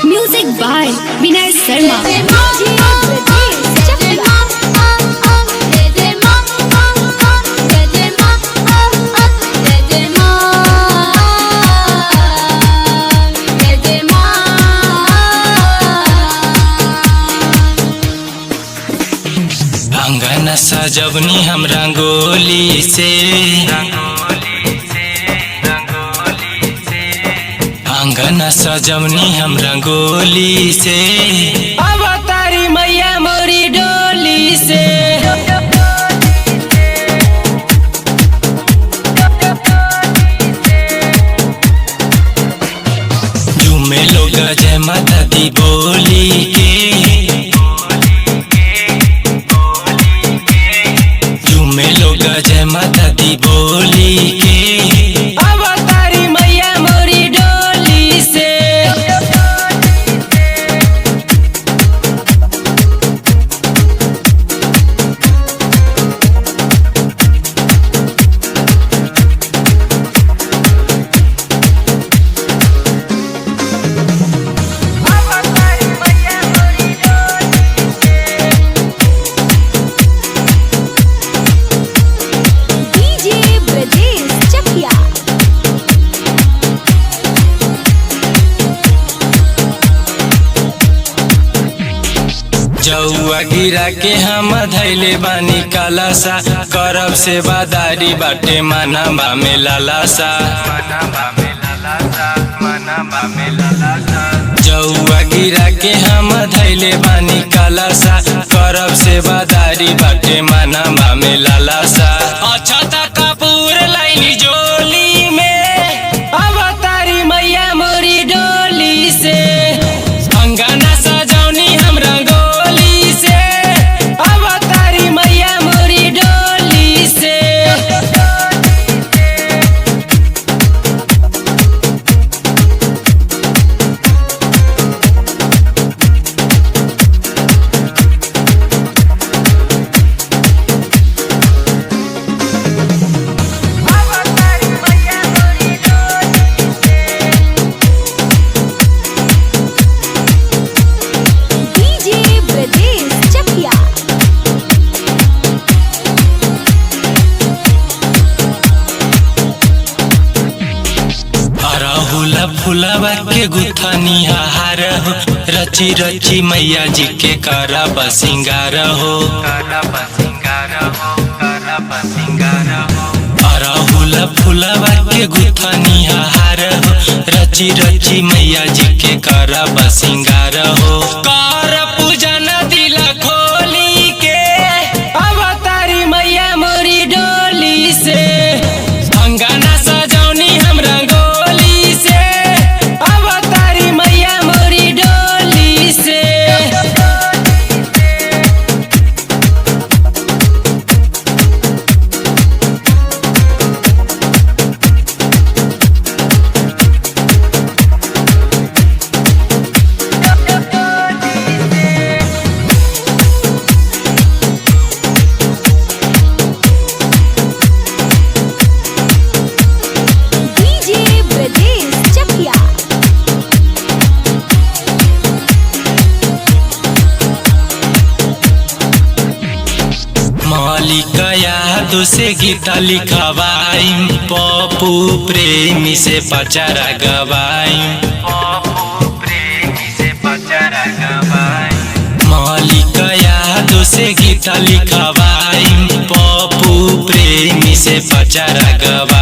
Music by Vinay Sharma. अंगन सजवनी हम रंगोली से, अंगन सजवनी हम रंगोली से, अब तारी मैया मोरी डोली से। झूमे लोग जय माता दी बोली के, जय माता दी बोली के, अब तारी मैया मोरी डोली से। जौआ गिरा के हम धैले बानी कलसा, करब से बादारी बाटे मानवा में लालासा। जौआ गिरा के हम धैले बानी कलसा, करब से बादारी बाटे मानवा में लालासा। अच्छा ता कपूर लाइनी जोली में, अब तारी मैया मोरी डोली से। अंगना सजौनी हम रंगोली से, अब तारी मैया मोरी डोली से। फुलवा के गुथनी हार हो, रची रची मैया जी के करब सिंगार हो। अरहुल फुलवा के गुथनी हार हो, रची रची मैया जी के करब सिंगार हो। कर पूजन दिला खोली के, अब तारी मैया मोरी डोली से। अंगना सजौनी हम रंगोली से, अब तारी मैया मोरी डोली से। यादों से गीता लिखवाई, पप्पू प्रेमी से पचरा गवाई। मालिक यादों से गीता लिखवाई, पप्पू प्रेमी से पचरा गवाई।